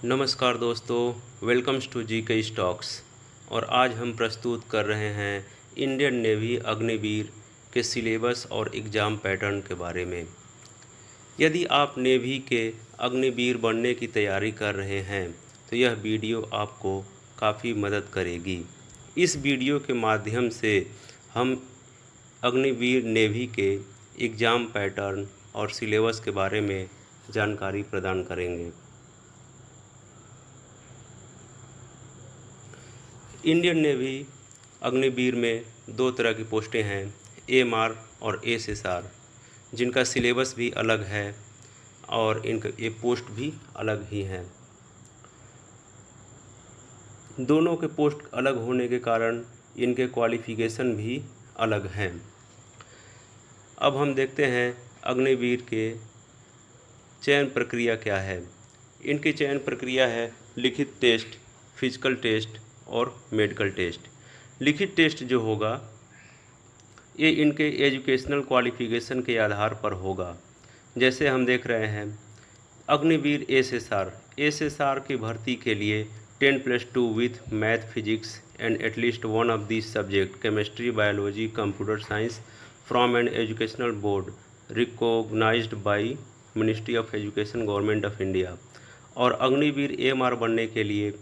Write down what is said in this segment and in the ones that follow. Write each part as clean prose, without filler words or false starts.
नमस्कार दोस्तों, welcomes to जी के स्टॉक्स। और आज हम प्रस्तुत कर रहे हैं इंडियन नेवी अग्निवीर के सिलेबस और एग्ज़ाम पैटर्न के बारे में। यदि आप नेवी के अग्निवीर बनने की तैयारी कर रहे हैं तो यह वीडियो आपको काफ़ी मदद करेगी। इस वीडियो के माध्यम से हम अग्निवीर नेवी के एग्ज़ाम पैटर्न और सिलेबस के बारे में जानकारी प्रदान करेंगे। इंडियन नेवी अग्निवीर में दो तरह की पोस्टें हैं, एएमआर और एएसएसआर, जिनका सिलेबस भी अलग है और इनका ये पोस्ट भी अलग ही हैं। दोनों के पोस्ट अलग होने के कारण इनके क्वालिफ़िकेशन भी अलग हैं। अब हम देखते हैं अग्निवीर के चयन प्रक्रिया क्या है। इनकी चयन प्रक्रिया है लिखित टेस्ट, फिजिकल टेस्ट और मेडिकल टेस्ट। लिखित टेस्ट जो होगा ये इनके एजुकेशनल क्वालिफ़िकेशन के आधार पर होगा। जैसे हम देख रहे हैं अग्निवीर एसएसआर की भर्ती के लिए 10+2 with math, physics and at least one of this subject chemistry, biology, computer science from an educational board recognised by ministry of education, government of India. और अग्निवीर एएमआर बनने के लिए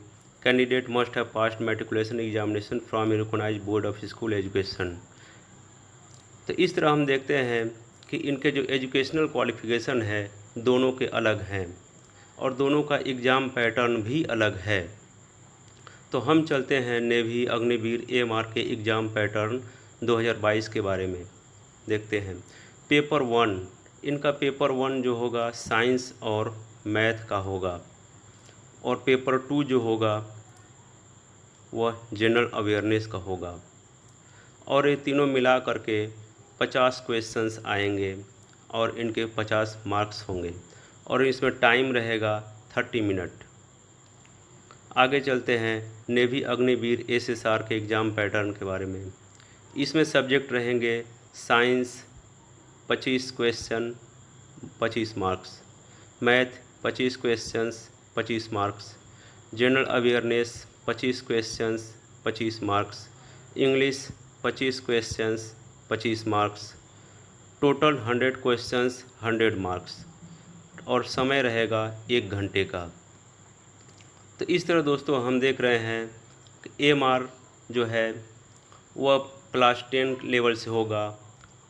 candidate must have passed matriculation examination from recognised board of school education. तो इस तरह हम देखते हैं कि इनके जो एजुकेशनल क्वालिफ़िकेशन है दोनों के अलग हैं और दोनों का एग्ज़ाम पैटर्न भी अलग है। तो हम चलते हैं नेवी अग्निवीर एएमआर के एग्ज़ाम पैटर्न 2022 के बारे में देखते हैं। पेपर 1, इनका पेपर 1 जो होगा साइंस और मैथ का होगा और पेपर 2 जो होगा वह जनरल अवेयरनेस का होगा। और ये तीनों मिला करके 50 क्वेश्चंस आएंगे और इनके 50 मार्क्स होंगे और इसमें टाइम रहेगा 30 मिनट। आगे चलते हैं नेवी अग्निवीर एसएसआर के एग्ज़ाम पैटर्न के बारे में। इसमें सब्जेक्ट रहेंगे science 25 question 25 marks, math 25 questions 25 marks, general awareness 25 questions 25 marks, English 25 questions 25 marks, total 100 questions 100 marks और समय रहेगा 1 घंटे का। तो इस तरह दोस्तों हम देख रहे हैं कि एएमआर जो है वह क्लास 10 लेवल से होगा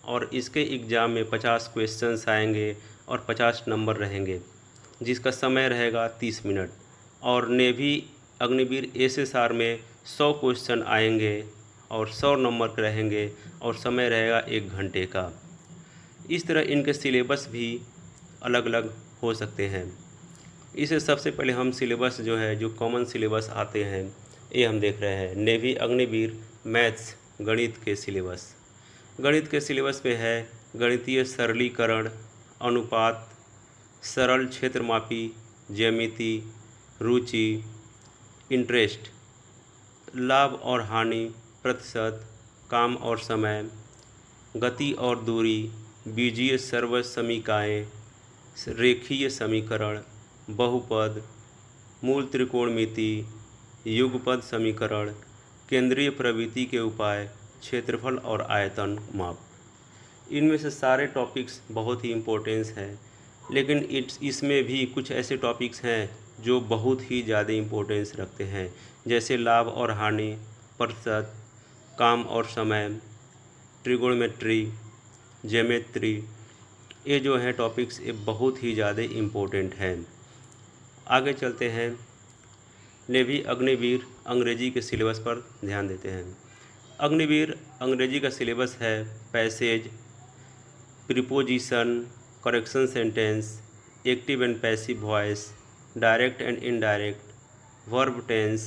और इसके एग्ज़ाम में 50 क्वेश्चंस आएंगे और 50 नंबर रहेंगे जिसका समय रहेगा 30 मिनट। और नेवी अग्निवीर एसएसआर में 100 क्वेश्चन आएंगे और 100 नंबर के रहेंगे और समय रहेगा 1 घंटे का। इस तरह इनके सिलेबस भी अलग अलग हो सकते हैं। इसे सबसे पहले हम सिलेबस जो है जो कॉमन सिलेबस आते हैं ये हम देख रहे हैं। नेवी अग्निवीर मैथ्स गणित के सिलेबस। गणित के सिलेबस में है गणितीय सरलीकरण, अनुपात, सरल क्षेत्रमापी, ज्यामिति, रुचि, इंटरेस्ट, लाभ और हानि, प्रतिशत, काम और समय, गति और दूरी, बीजीय सर्वसमीकाएँ, रेखीय समीकरण, बहुपद, मूल त्रिकोणमिति, युगपद समीकरण, केंद्रीय प्रवृत्ति के उपाय, क्षेत्रफल और आयतन माप। इनमें से सारे टॉपिक्स बहुत ही इम्पोर्टेंस हैं, लेकिन इसमें भी कुछ ऐसे टॉपिक्स हैं जो बहुत ही ज़्यादा इम्पोर्टेंस रखते हैं, जैसे लाभ और हानि, प्रतिशत, काम और समय, ट्रिगोनोमेट्री, ज्योमेट्री। ये जो हैं टॉपिक्स ये बहुत ही ज़्यादा इम्पोर्टेंट हैं। आगे चलते हैं नेवी अग्निवीर अंग्रेजी के सिलेबस पर ध्यान देते हैं। अग्निवीर अंग्रेजी का सिलेबस है passage, preposition, correction sentence, active and passive voice, direct and indirect, verb tense,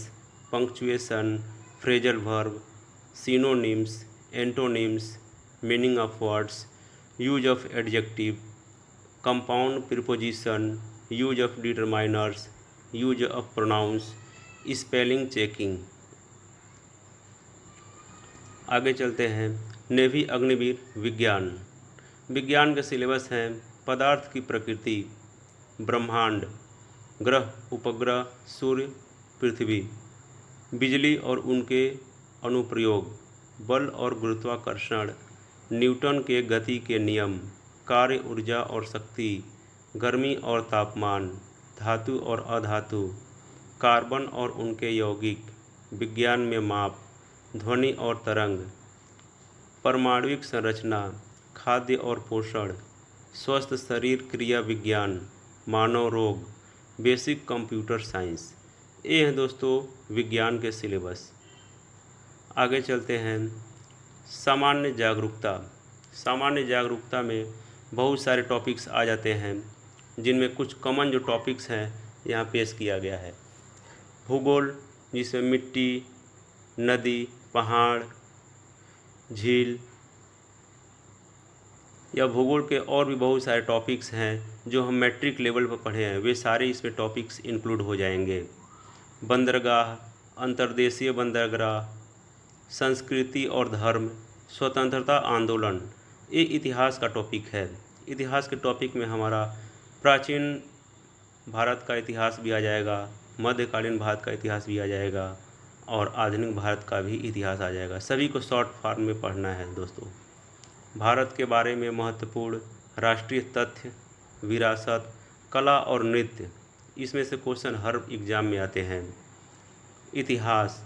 punctuation, phrasal verb, synonyms, antonyms, meaning of words, use of adjective, compound preposition, use of determiners, use of pronouns, spelling checking. आगे चलते हैं navy Agniveer विज्ञान। विज्ञान का syllabus है पदार्थ की प्रकृति, ब्रह्मांड, ग्रह, उपग्रह, सूर्य, पृथ्वी, बिजली और उनके अनुप्रयोग, बल और गुरुत्वाकर्षण, न्यूटन के गति के नियम, कार्य, ऊर्जा और शक्ति, गर्मी और तापमान, धातु और अधातु, कार्बन और उनके यौगिक, विज्ञान में माप, ध्वनि और तरंग, परमाणुविक संरचना, खाद्य और पोषण, स्वस्थ शरीर क्रिया विज्ञान, मानव रोग, बेसिक कंप्यूटर साइंस। ये हैं दोस्तों विज्ञान के सिलेबस। आगे चलते हैं सामान्य जागरूकता। सामान्य जागरूकता में बहुत सारे टॉपिक्स आ जाते हैं, जिनमें कुछ कॉमन जो टॉपिक्स हैं यहाँ पेश किया गया है। भूगोल, जिसमें मिट्टी, नदी, पहाड़, झील या भूगोल के और भी बहुत सारे टॉपिक्स हैं जो हम मैट्रिक लेवल पर पढ़े हैं, वे सारे इसमें टॉपिक्स इंक्लूड हो जाएंगे। बंदरगाह, अंतर्देशीय बंदरगाह, संस्कृति और धर्म, स्वतंत्रता आंदोलन, ये इतिहास का टॉपिक है। इतिहास के टॉपिक में हमारा प्राचीन भारत का इतिहास भी आ जाएगा, मध्यकालीन भारत का इतिहास भी आ जाएगा और आधुनिक भारत का भी इतिहास आ जाएगा। सभी को शॉर्ट फॉर्म में पढ़ना है दोस्तों। भारत के बारे में महत्वपूर्ण राष्ट्रीय तथ्य, विरासत, कला और नृत्य, इसमें से क्वेश्चन हर एग्ज़ाम में आते हैं। इतिहास,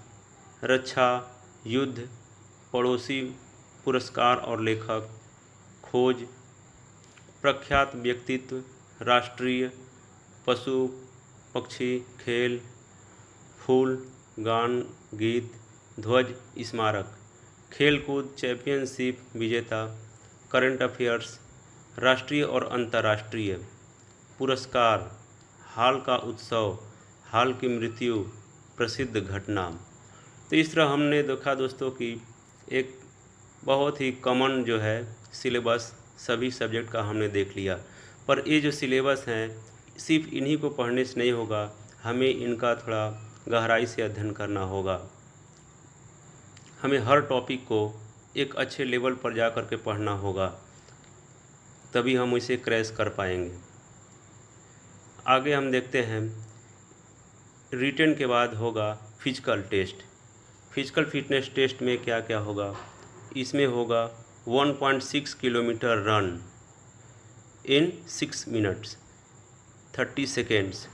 रक्षा, युद्ध, पड़ोसी, पुरस्कार और लेखक, खोज, प्रख्यात व्यक्तित्व, राष्ट्रीय, पशु पक्षी, खेल, फूल, गान, गीत, ध्वज, स्मारक, खेलकूद, चैंपियनशिप विजेता, करंट अफेयर्स, राष्ट्रीय और अंतर्राष्ट्रीय, पुरस्कार, हाल का उत्सव, हाल की मृत्यु, प्रसिद्ध घटना। तो इस तरह हमने देखा दोस्तों कि एक बहुत ही कॉमन जो है सिलेबस सभी सब्जेक्ट का हमने देख लिया। पर ये जो सिलेबस हैं सिर्फ इन्हीं को पढ़ने से नहीं होगा, हमें इनका थोड़ा गहराई से अध्ययन करना होगा। हमें हर टॉपिक को एक अच्छे लेवल पर जा कर के पढ़ना होगा, तभी हम इसे क्रैश कर पाएंगे। आगे हम देखते हैं रिटन के बाद होगा physical test. Physical fitness test में क्या क्या होगा? इसमें होगा 1.6 kilometre run in 6 minutes 30 seconds.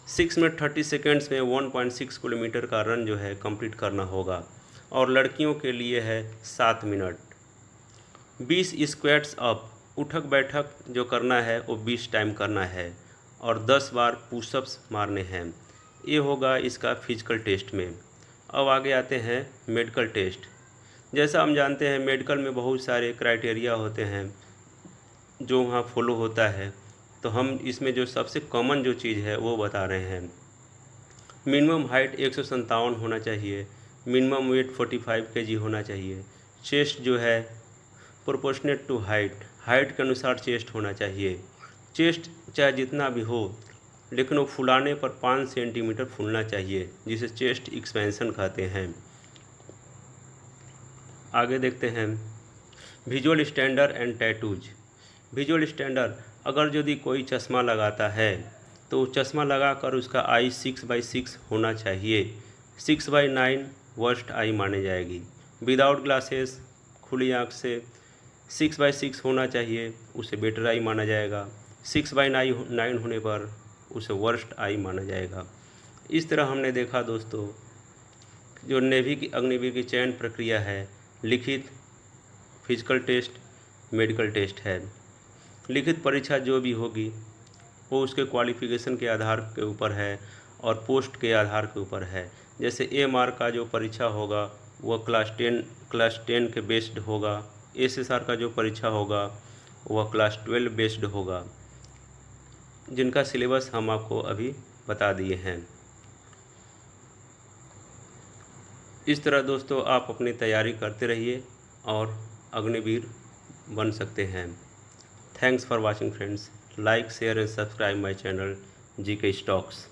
6 minute 30 seconds में 1.6 किलोमीटर का रन जो है कंप्लीट करना होगा। और लड़कियों के लिए है 7 मिनट। 20 स्क्वाट्स अप, उठक बैठक जो करना है वो 20 टाइम करना है और 10 बार पुशअप्स मारने हैं। ये होगा इसका फिजिकल टेस्ट में। अब आगे आते हैं मेडिकल टेस्ट। जैसा हम जानते हैं मेडिकल में बहुत सारे क्राइटेरिया होते हैं जो वहाँ फॉलो होता है, तो हम इसमें जो सबसे कॉमन जो चीज़ है वो बता रहे हैं। मिनिमम हाइट 157 होना चाहिए, मिनिमम वेट 45 kg होना चाहिए, चेस्ट जो है प्रोपोर्शनेट टू हाइट के अनुसार चेस्ट होना चाहिए। चेस्ट चाहे जितना भी हो लेकिन वो फुलाने पर 5 सेंटीमीटर फूलना चाहिए, जिसे चेस्ट एक्सपेंशन कहते हैं। आगे देखते हैं visual standard and tattoos. Visual standard, अगर यदि कोई चश्मा लगाता है तो चश्मा लगाकर उसका आई 6/6 होना चाहिए। 6/9 वर्स्ट आई मानी जाएगी। विदाउट ग्लासेस, खुली आँख से 6/6 होना चाहिए, उसे बेटर आई माना जाएगा। 6/9 होने पर उसे वर्स्ट आई माना जाएगा। इस तरह हमने देखा दोस्तों जो नेवी की अग्निवीर की चयन प्रक्रिया है, लिखित, फिजिकल टेस्ट, मेडिकल टेस्ट है। लिखित परीक्षा जो भी होगी वो उसके क्वालिफ़िकेशन के आधार के ऊपर है और पोस्ट के आधार के ऊपर है। जैसे AMR का जो परीक्षा होगा वह क्लास 10 के बेस्ड होगा। SSR का जो परीक्षा होगा वह क्लास 12 बेस्ड होगा, जिनका सिलेबस हम आपको अभी बता दिए हैं। इस तरह दोस्तों आप अपनी तैयारी करते रहिए और अग्निवीर बन सकते हैं। Thanks for watching friends. Like, share and subscribe my channel GK Stocks।